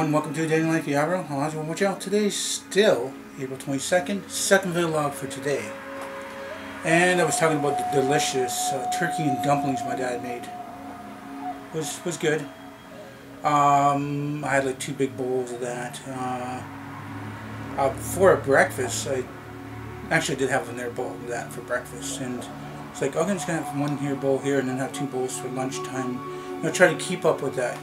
everyone, welcome to Daily Life Yaro. I'll watch out. Today's still April 22nd, second vlog for today. And I was talking about the delicious turkey and dumplings my dad made. Was good. I had like 2 big bowls of that. For breakfast, I actually did have another bowl of that for breakfast. And it's like, okay, I'm just going to have one bowl here and then have 2 bowls for lunchtime. Try to keep up with that.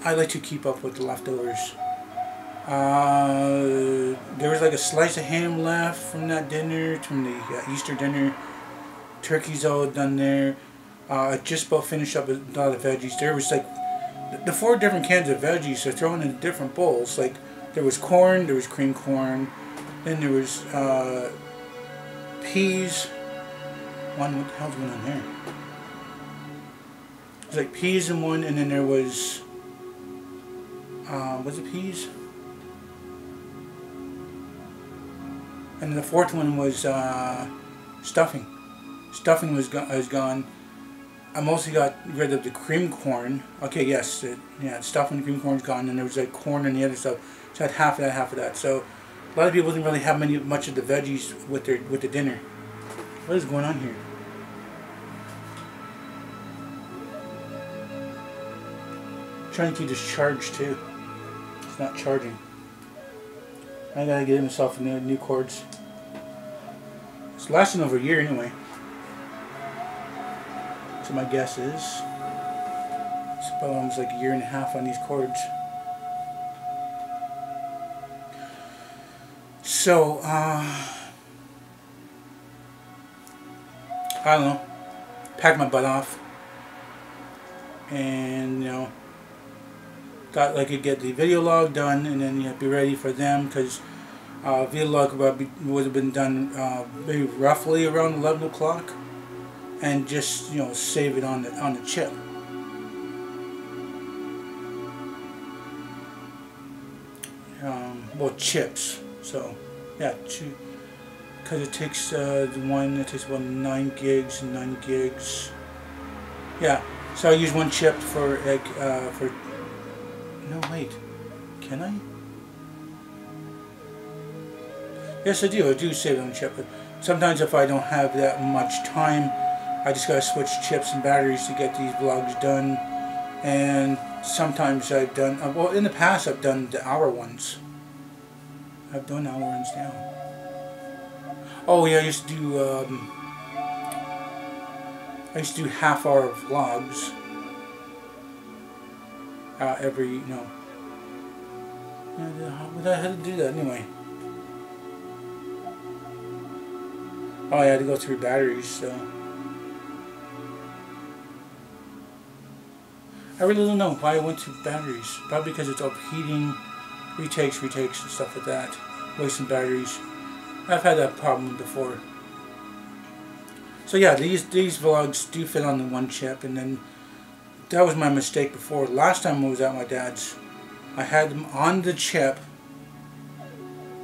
I like to keep up with the leftovers. There was like a slice of ham left from that dinner, from the Easter dinner. Turkey's all done there. I just about finished up with all the veggies. There was like the 4 different cans of veggies are thrown in different bowls. Like there was corn, there was cream corn, then there was peas. What the hell's going on here? It was like peas in one, and then there was was it peas? And then the 4th one was stuffing. Stuffing was gone. I mostly got rid of the cream corn. Okay, yes, stuffing and cream corn's gone, and there was like corn and the other stuff. So I had half of that, half of that. So a lot of people didn't really have much of the veggies with the dinner. What is going on here? I'm trying to keep this charged too. It's not charging. I gotta get myself new cords. It's lasting over a year anyway. So my guess is it's about almost like a year and a half on these cords. So I don't know. Packed my butt off, and thought I could get the video log done, and then be ready for them, because video log would have been done maybe roughly around 11 o'clock, and just save it on the chip. Well, chips. So yeah, because it takes it takes about 9 gigs and 9 gigs. Yeah, so I use 1 chip for like for. No, wait. Can I? Yes, I do. I do save it on the chip. But sometimes if I don't have that much time, I just gotta switch chips and batteries to get these vlogs done. And sometimes I've done, well, in the past I've done the hour ones. I've done hour ones now. Oh yeah, I used to do half-hour vlogs. Every, I had to do that anyway. Oh, I had to go through batteries, so I really don't know why I went through batteries. Probably because it's overheating, retakes and stuff like that, wasting batteries. I've had that problem before. So yeah, these vlogs do fit on the 1 chip, and then that was my mistake before. Last time I was at my dad's, I had them on the chip,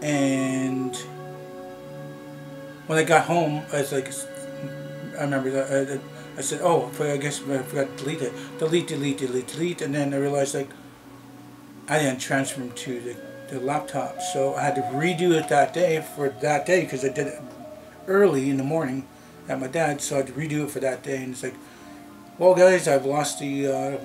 and when I got home, I was like, I remember that I said, oh, I guess I forgot to delete it. Delete, and then I realized like I didn't transfer them to the laptop, so I had to redo it that day because I did it early in the morning at my dad's, so I had to redo it for that day. And it's like, well guys, I've lost the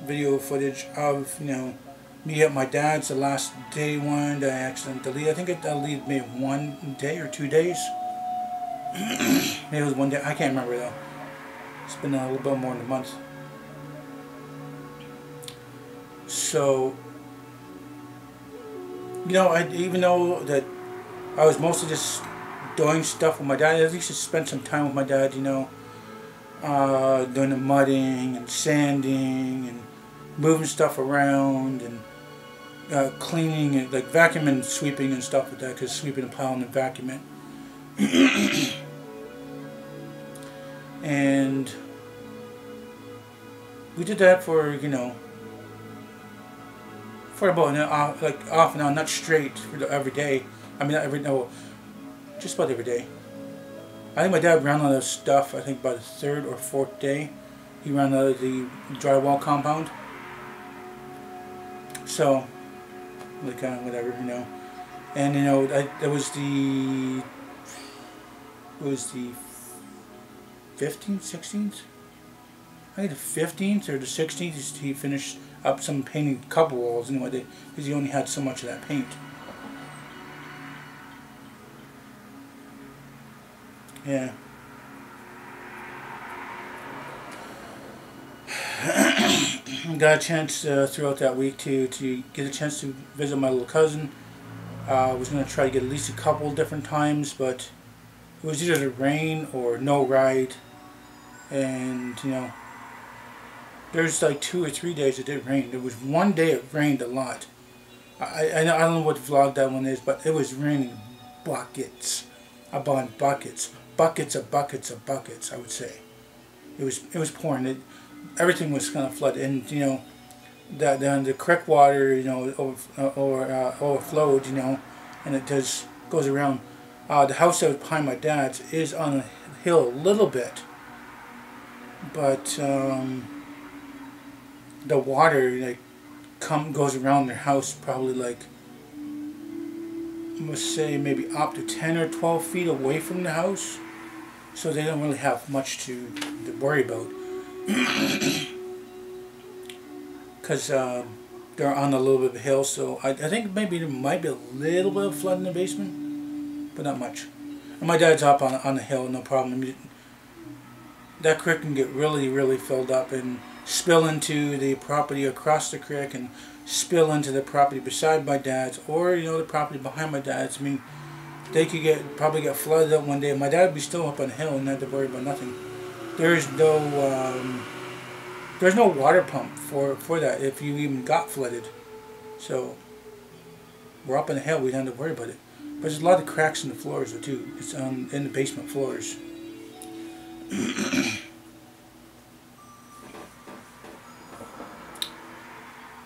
video footage of me at my dad's, the last day one that I accidentally deleted. I think it deleted maybe 1 day or 2 days. Maybe it was 1 day, I can't remember though. It's been a little bit more than a month. So even though that I was mostly just doing stuff with my dad, at least to spend some time with my dad, doing the mudding and sanding and moving stuff around and cleaning and like vacuuming and sweeping and stuff like that, because sweeping and piling and vacuuming. And we did that for for about like off and on, not straight for every day. I mean, just about every day. I think my dad ran out of stuff. I think by the 3rd or 4th day, he ran out of the drywall compound. So, like, whatever, you know. And, you know, it was the 15th, 16th? I think the 15th or the 16th, he finished up some painting a couple walls anyway, because he only had so much of that paint. Yeah. Got a chance throughout that week to get a chance to visit my little cousin. I was going to try to get at least a couple different times, but it was either the rain or no ride. And, you know, there's like 2 or 3 days it did rain. There was one day it rained a lot. I don't know what vlog that one is, but it was raining buckets upon buckets. Buckets of buckets of buckets, I would say. It was pouring. Everything was kind of flooded, and, you know, that then the creek water, you know, overflowed, you know, and it just goes around. The house that was behind my dad's is on a hill a little bit, but the water, like, goes around their house probably, like, I must say maybe up to 10 or 12 feet away from the house, so they don't really have much to worry about. Because they're on a little bit of a hill, so I think maybe there might be a little bit of flood in the basement, but not much. And my dad's up on the hill, no problem. That creek can get really, really filled up and spill into the property across the creek and spill into the property beside my dad's, or, you know, the property behind my dad's. I mean, they could probably get flooded up one day. My dad would be still up on the hill and not to worry about nothing. There's no water pump for that if you even got flooded. So we're up on the hill, we don't have to worry about it. But there's a lot of cracks in the floors though too. It's in the basement floors.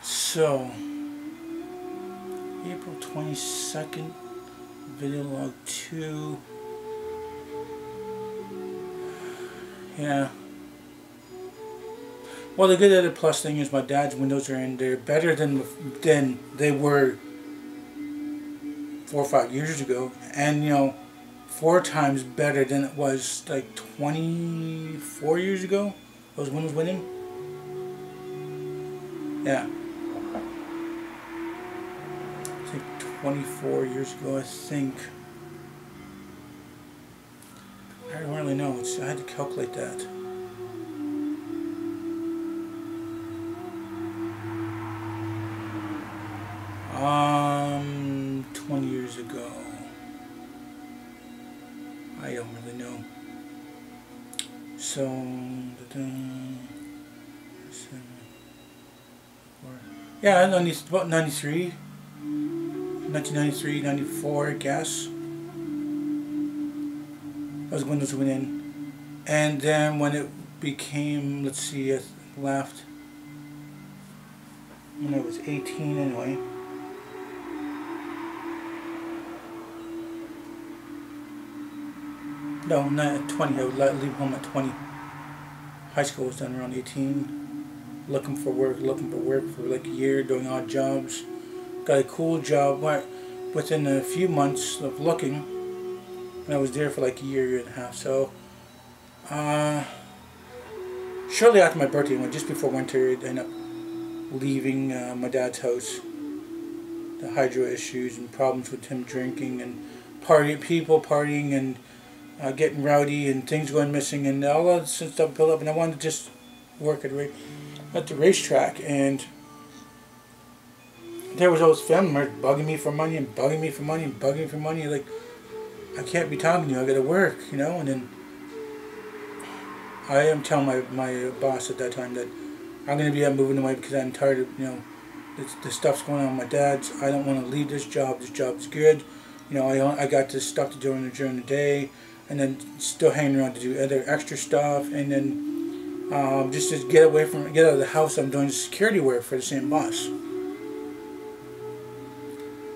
So April 22nd, video log 2. Yeah. Well, the good added plus thing is my dad's windows are in there better than they were 4 or 5 years ago, and, you know, 4 times better than it was like 24 years ago. Those windows went in. Yeah. I think 24 years ago, I think. I don't really know. I had to calculate that. 20 years ago. I don't really know. So, yeah, about 93, 1993, 94, I guess. Those windows went in. And then when it became, let's see, I left when I was 18 anyway. No, not at 20. I would leave home at 20. High school was done around 18. Looking for work for like a year, doing odd jobs. Got a cool job within a few months of looking. And I was there for like a year and a half. So, shortly after my birthday, just before winter, I ended up leaving my dad's house. The hydro issues and problems with him drinking and partying and getting rowdy and things going missing and all that stuff built up, and I wanted to just work at the racetrack, and there was those family members bugging me for money and bugging me for money and bugging me for money. Like, I can't be talking to you, I gotta work, you know. And then I am telling my boss at that time that I'm gonna be moving away because I'm tired of, you know, the stuff's going on with my dad's. I don't want to leave this job. This job's good, you know. I got this stuff to do during the day, and then still hanging around to do other extra stuff, and then just to get out of the house, I'm doing security work for the same boss.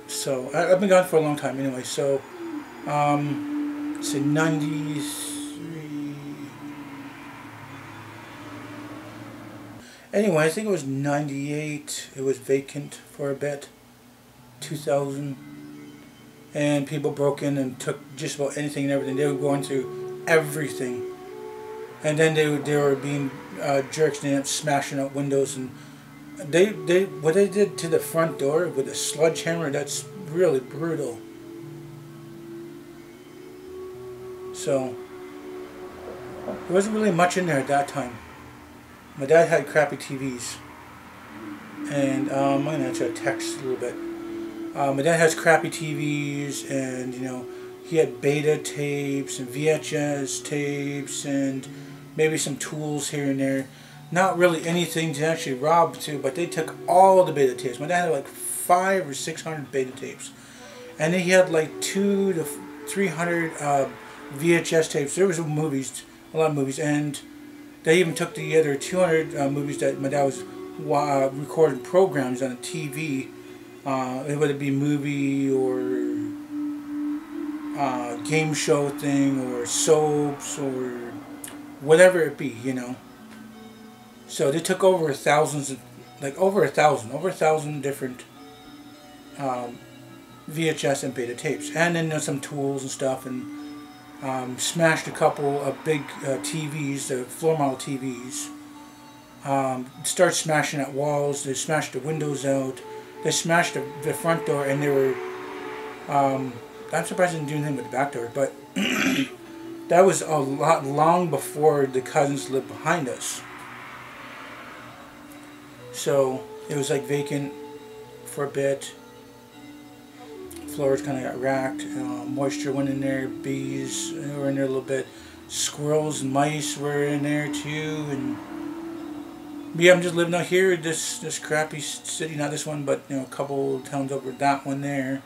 So I've been gone for a long time anyway. So say 93. Anyway, I think it was 98. It was vacant for a bit. 2000. And people broke in and took just about anything and everything. They were going through everything. And then they were being jerks, and they ended up smashing out windows. And what they did to the front door with a sledgehammer, that's really brutal. So there wasn't really much in there at that time. My dad had crappy TVs, and I'm gonna answer a text a little bit. My dad has crappy TVs, and he had beta tapes and VHS tapes and maybe some tools here and there. Not really anything to actually rob to, but they took all the beta tapes. My dad had like 500 or 600 beta tapes, and then he had like 200 to 300 VHS tapes. There was movies, a lot of movies, and they even took the other 200 movies that my dad was recording programs on a TV. Whether it be movie or game show thing or soaps or whatever it be, So they took over over a thousand different VHS and beta tapes, and then some tools and stuff, and smashed a couple of big TVs, the floor model TVs. Started smashing at walls. They smashed the windows out. They smashed the front door, and they were. I'm surprised they didn't do anything with the back door, but that was a lot long before the cousins lived behind us. So it was like vacant for a bit. Floors kind of got racked. Moisture went in there. Bees were in there a little bit. Squirrels and mice were in there too. And yeah, I'm just living out here. This crappy city, not this one, but a couple towns over that one there.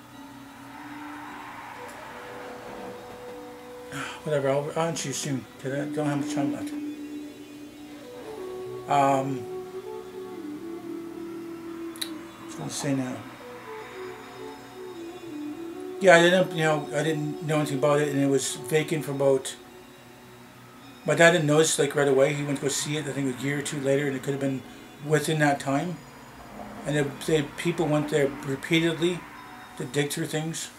Whatever. I'll answer you soon. Cause I don't have much time left. I was gonna say now. Yeah, I didn't know anything about it, and it was vacant for about. My dad didn't notice like right away. He went to go see it. I think a year or two later, and it could have been within that time. And people went there repeatedly to dig through things.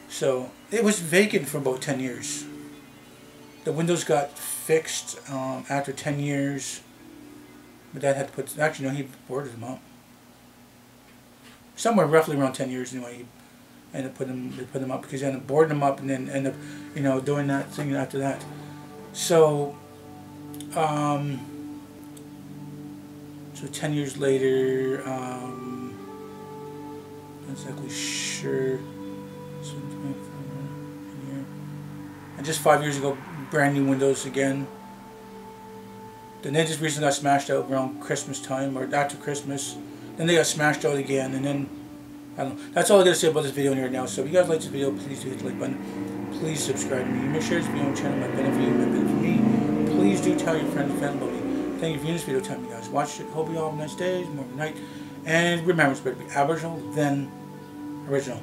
So it was vacant for about 10 years. The windows got fixed after 10 years. My dad had to put. Actually, no, he boarded them up. Somewhere roughly around 10 years anyway. He ended up putting them up because he ended up boarding them up and then ended up doing that thing after that. So, so 10 years later, not exactly sure. And just 5 years ago, brand new windows again. Then they just recently got smashed out around Christmas time or after Christmas. Then they got smashed out again, and then I don't know. That's all I got to say about this video here now. So if you guys like this video, please do hit the like button. Please subscribe to me. Make sure this video on the channel might benefit you, might benefit me. Please do tell your friends and family about me. Thank you for viewing this video. Tell me, guys, watched it. Hope you all have a nice day, more of a night. And remember, it's better to be Aboriginal than original.